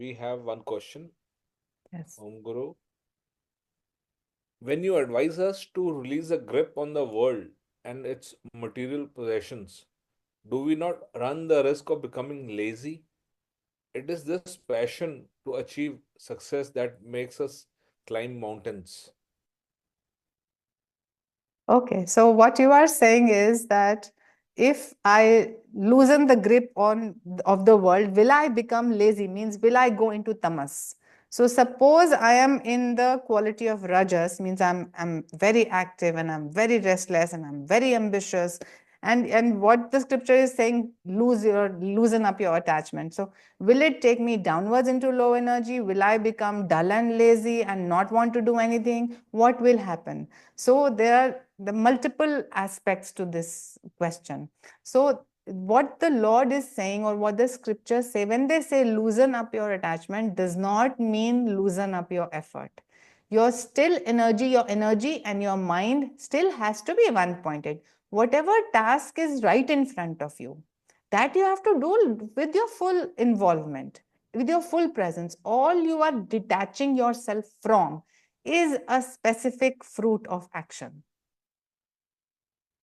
we have one question, Yes. Om Guru. When you advise us to release a grip on the world and its material possessions, do we not run the risk of becoming lazy? It is this passion to achieve success that makes us climb mountains. Okay, so what you are saying is that if I loosen the grip on of the world, will I become lazy? Means will I go into tamas? So suppose I am in the quality of rajas, means I'm very active and I'm very restless and I'm very ambitious. And what the scripture is saying, loosen up your attachment. So will it take me downwards into low energy? Will I become dull and lazy and not want to do anything? What will happen? So there are the multiple aspects to this question. So what the Lord is saying, or what the scriptures say, when they say loosen up your attachment, does not mean loosen up your effort. Your energy and your mind still has to be one pointed. Whatever task is right in front of you, that you have to do with your full involvement, with your full presence. All you are detaching yourself from is a specific fruit of action.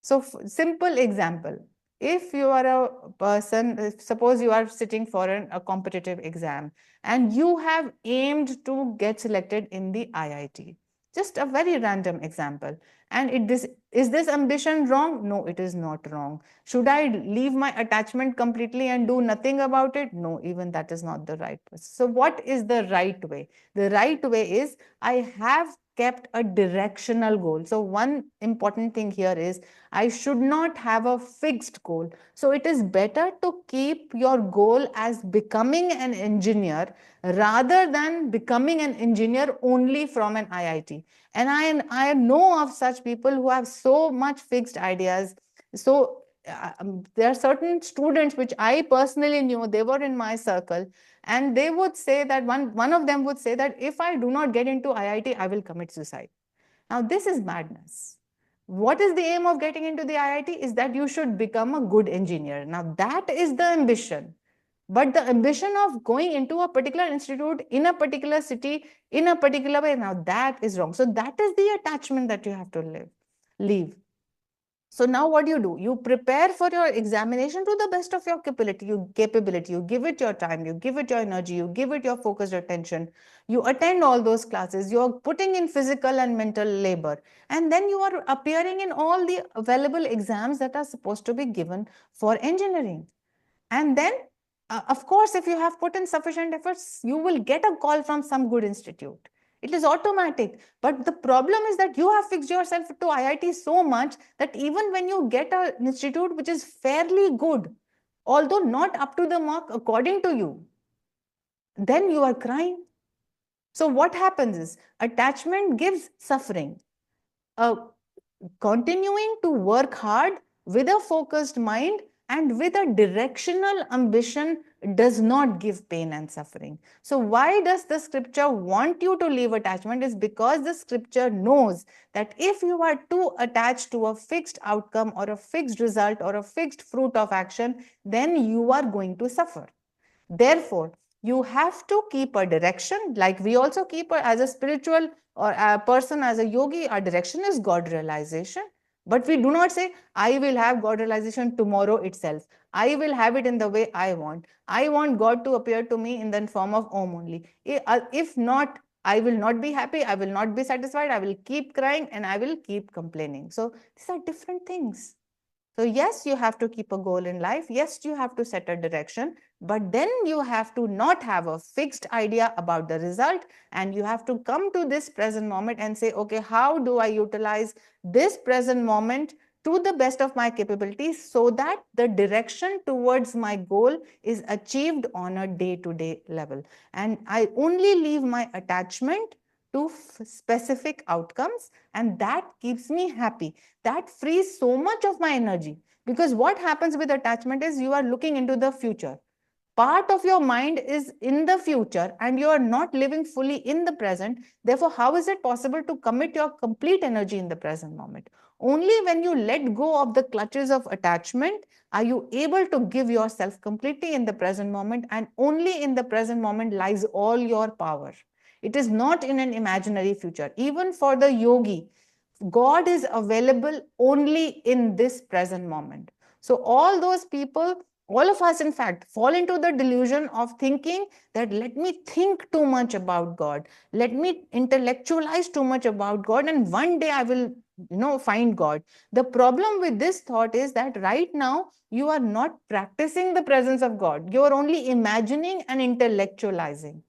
So, simple example. If you are a person, suppose you are sitting for a competitive exam and you have aimed to get selected in the IIT. Just a very random example. And is this ambition wrong? No, it is not wrong. Should I leave my attachment completely and do nothing about it? No, even that is not the right way. So, what is the right way? The right way is I have kept a directional goal. So, one important thing here is I should not have a fixed goal. So it is better to keep your goal as becoming an engineer rather than becoming an engineer only from an IIT. And I know of such people who have so much fixed ideas. So there are certain students which I personally knew, they were in my circle, and they would say that one of them would say that if I do not get into IIT, I will commit suicide. Now, this is madness. What is the aim of getting into the IIT? Is that you should become a good engineer. Now, that is the ambition. But the ambition of going into a particular institute in a particular city in a particular way, now that is wrong. So, that is the attachment that you have to leave. So now what do? You prepare for your examination to the best of your capability. You give it your time, you give it your energy, you give it your focused attention. You attend all those classes, you're putting in physical and mental labor. And then you are appearing in all the available exams that are supposed to be given for engineering. And then, of course, if you have put in sufficient efforts, you will get a call from some good institute. It is automatic. But the problem is that you have fixed yourself to IIT so much that even when you get an institute which is fairly good, although not up to the mark according to you, then you are crying. So what happens is attachment gives suffering. Continuing to work hard with a focused mind and with a directional ambition does not give pain and suffering. So why does the scripture want you to leave attachment? Is because the scripture knows that if you are too attached to a fixed outcome or a fixed result or a fixed fruit of action, then you are going to suffer. Therefore, you have to keep a direction, like we also keep as a spiritual or a person, as a yogi, our direction is God realization. But we do not say, I will have God realization tomorrow itself. I will have it in the way I want. I want God to appear to me in the form of Om only. If not, I will not be happy. I will not be satisfied. I will keep crying and I will keep complaining. So these are different things. So, yes, you have to keep a goal in life. Yes, you have to set a direction, but then you have to not have a fixed idea about the result. And you have to come to this present moment and say, okay, how do I utilize this present moment to the best of my capabilities so that the direction towards my goal is achieved on a day to day level. And I only leave my attachment to specific outcomes, and that keeps me happy. That frees so much of my energy, because what happens with attachment is you are looking into the future. Part of your mind is in the future and you are not living fully in the present. Therefore, how is it possible to commit your complete energy in the present moment? Only when you let go of the clutches of attachment are you able to give yourself completely in the present moment, and only in the present moment lies all your power. It is not in an imaginary future. Even for the yogi, God is available only in this present moment. So, all those people, all of us, in fact, fall into the delusion of thinking that let me think too much about God, let me intellectualize too much about God, and one day I will, find God. The problem with this thought is that right now you are not practicing the presence of God, you are only imagining and intellectualizing.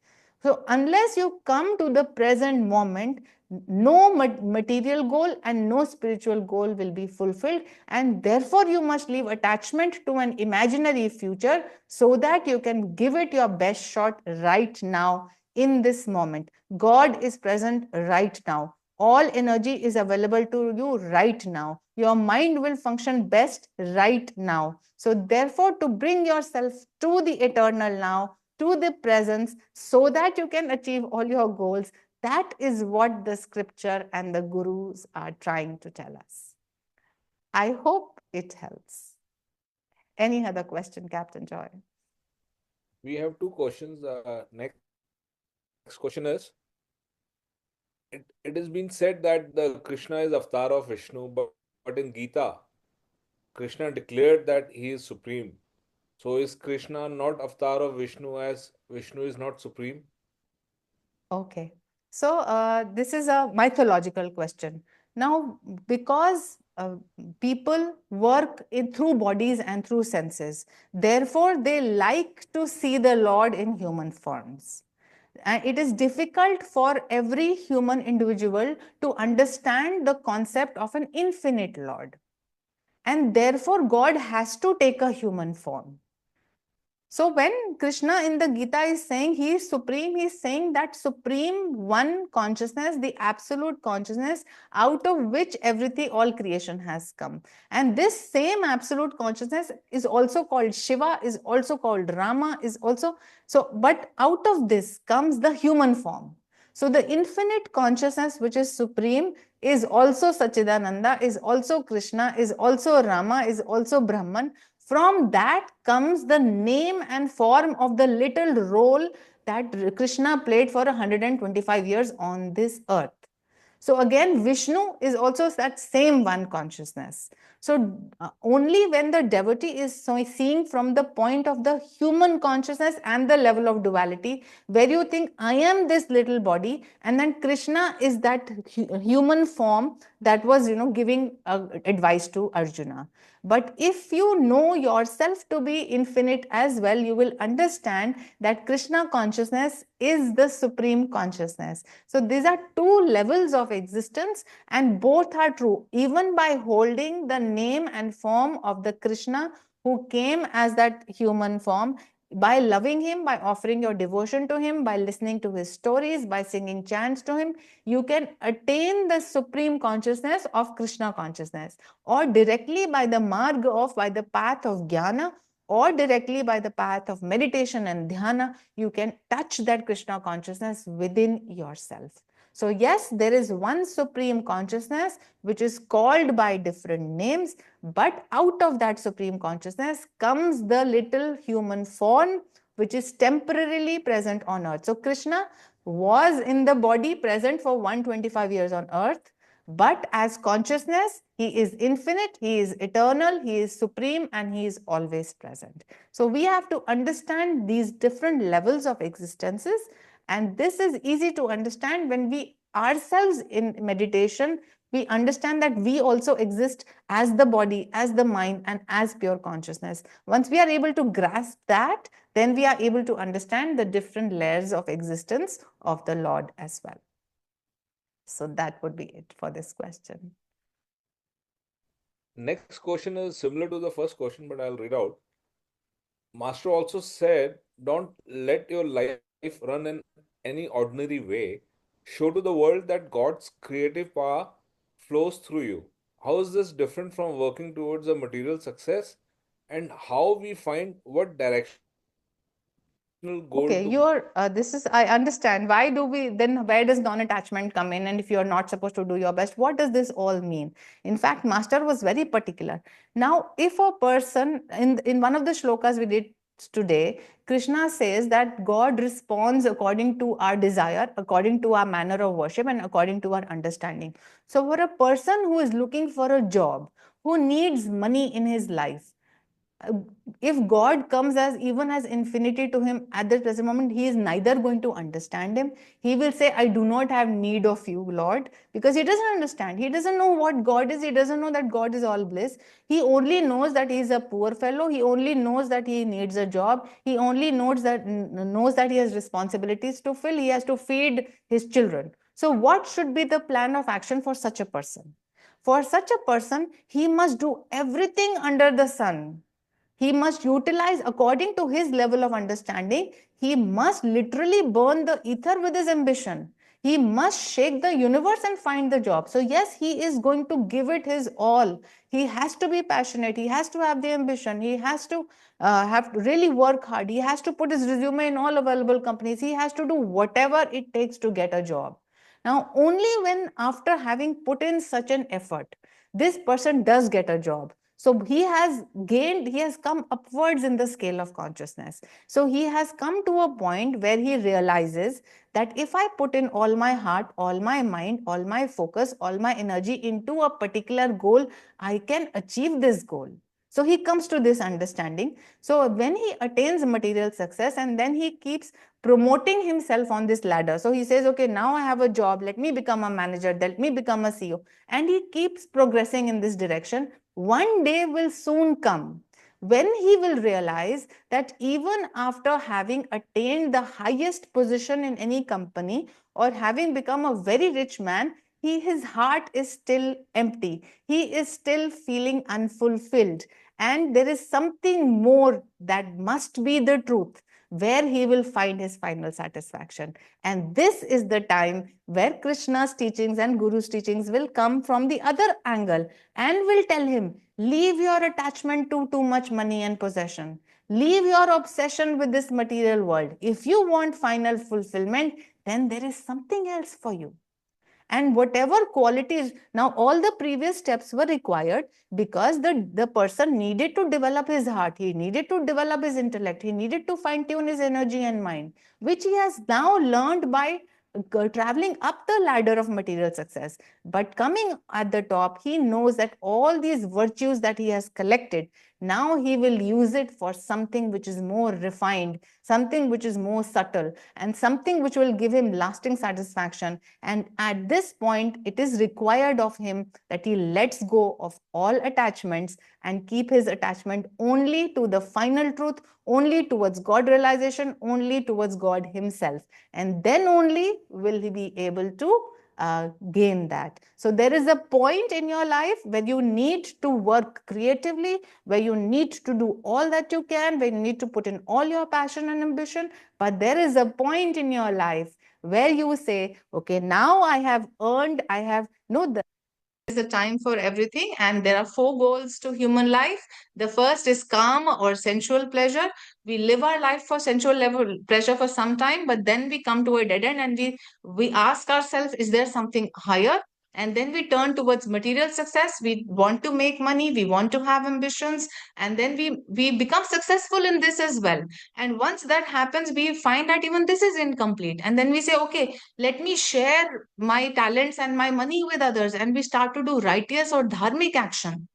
So, unless you come to the present moment, no material goal and no spiritual goal will be fulfilled, and therefore you must leave attachment to an imaginary future so that you can give it your best shot right now in this moment. God is present right now. All energy is available to you right now. Your mind will function best right now. So, therefore, to bring yourself to the eternal now, to the presence, so that you can achieve all your goals, that is what the scripture and the gurus are trying to tell us. I hope it helps. Any other question, Captain Joy? We have two questions. Next question is, it has been said that the Krishna is avatar of Vishnu, but in Gita, Krishna declared that he is supreme. So is Krishna not avatar of Vishnu as Vishnu is not supreme? Okay. So, this is a mythological question. Now, because people work through bodies and through senses, therefore, they like to see the Lord in human forms. And it is difficult for every human individual to understand the concept of an infinite Lord. And therefore, God has to take a human form. So when Krishna in the Gita is saying he is supreme, he is saying that supreme one consciousness, the absolute consciousness out of which everything, all creation has come. And this same absolute consciousness is also called Shiva, is also called Rama, is also, so, but out of this comes the human form. So the infinite consciousness which is supreme is also Sachidananda, is also Krishna, is also Rama, is also Brahman. From that comes the name and form of the little role that Krishna played for 125 years on this earth. So again, Vishnu is also that same one consciousness. So only when the devotee is seeing from the point of the human consciousness and the level of duality, where you think I am this little body, and then Krishna is that human form that was giving advice to Arjuna. But if you know yourself to be infinite as well, you will understand that Krishna consciousness is the supreme consciousness. So these are two levels of existence, and both are true. Even by holding the name and form of the Krishna who came as that human form, by loving him, by offering your devotion to him, by listening to his stories, by singing chants to him, you can attain the supreme consciousness of Krishna consciousness, or directly by the marga of, by the path of jnana, or directly by the path of meditation and dhyana, you can touch that Krishna consciousness within yourself. So yes, there is one supreme consciousness which is called by different names, but out of that supreme consciousness comes the little human form which is temporarily present on earth. So Krishna was in the body present for 125 years on earth, but as consciousness, he is infinite, he is eternal, he is supreme, and he is always present. So we have to understand these different levels of existences, and this is easy to understand when we ourselves in meditation, we understand that we also exist as the body, as the mind, and as pure consciousness. Once we are able to grasp that, then we are able to understand the different layers of existence of the Lord as well. So that would be it for this question. Next question is similar to the first question, but I'll read out. Master also said, don't let your life run in any ordinary way. Show to the world that God's creative power flows through you. How is this different from working towards a material success? And how we find what direction to go in? Goal Okay, to this is, I understand. Why do we then, where does non-attachment come in? And if you're not supposed to do your best, what does this all mean? In fact, Master was very particular. Now, if a person, in one of the shlokas we did today, Krishna says that God responds according to our desire, according to our manner of worship, and according to our understanding. So, for a person who is looking for a job, who needs money in his life, uh, if God comes as even as infinity to him at the present moment, he is neither going to understand him. He will say, I do not have need of you, Lord, because he doesn't understand. He doesn't know what God is. He doesn't know that God is all bliss. He only knows that he is a poor fellow. He only knows that he needs a job. He only knows that he has responsibilities to fill. He has to feed his children. So, what should be the plan of action for such a person? For such a person, he must do everything under the sun. He must utilize according to his level of understanding. He must literally burn the ether with his ambition. He must shake the universe and find the job. So, yes, he is going to give it his all. He has to be passionate. He has to have the ambition. He has to have to really work hard. He has to put his resume in all available companies. He has to do whatever it takes to get a job. Now, only when after having put in such an effort, this person does get a job. So he has gained, he has come upwards in the scale of consciousness. So he has come to a point where he realizes that if I put in all my heart, all my mind, all my focus, all my energy into a particular goal, I can achieve this goal. So he comes to this understanding. So when he attains material success and then he keeps promoting himself on this ladder. So he says, okay, now I have a job. Let me become a manager. Let me become a CEO. And he keeps progressing in this direction. One day will soon come when he will realize that even after having attained the highest position in any company or having become a very rich man, his heart is still empty. He is still feeling unfulfilled. And there is something more that must be the truth where he will find his final satisfaction. And this is the time where Krishna's teachings and Guru's teachings will come from the other angle and will tell him, leave your attachment to too much money and possession. Leave your obsession with this material world. If you want final fulfillment, then there is something else for you. And whatever qualities, now all the previous steps were required because the person needed to develop his heart, he needed to develop his intellect, he needed to fine tune his energy and mind, which he has now learned by traveling up the ladder of material success. But coming at the top, he knows that all these virtues that he has collected, now he will use it for something which is more refined, something which is more subtle, and something which will give him lasting satisfaction. And at this point, it is required of him that he lets go of all attachments and keep his attachment only to the final truth, only towards God realization, only towards God himself. And then only will he be able to gain that. So there is a point in your life where you need to work creatively, where you need to do all that you can, where you need to put in all your passion and ambition. But there is a point in your life where you say, okay, now I have earned, I have, no, is a time for everything, and there are four goals to human life. The first is calm or sensual pleasure. We live our life for sensual level pleasure for some time, but then we come to a dead end and we ask ourselves, is there something higher? And then we turn towards material success. We want to make money, we want to have ambitions, and then we become successful in this as well. And once that happens, we find that even this is incomplete, and then we say, okay, let me share my talents and my money with others, and we start to do righteous or dharmic action.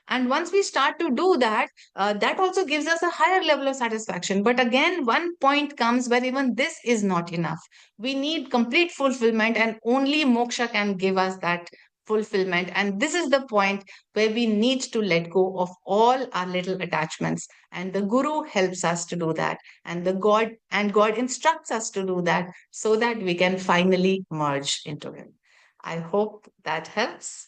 And once we start to do that, that also gives us a higher level of satisfaction. But again, one point comes where even this is not enough. We need complete fulfillment, and only moksha can give us that fulfillment. And this is the point where we need to let go of all our little attachments. And the guru helps us to do that. And God instructs us to do that so that we can finally merge into him. I hope that helps.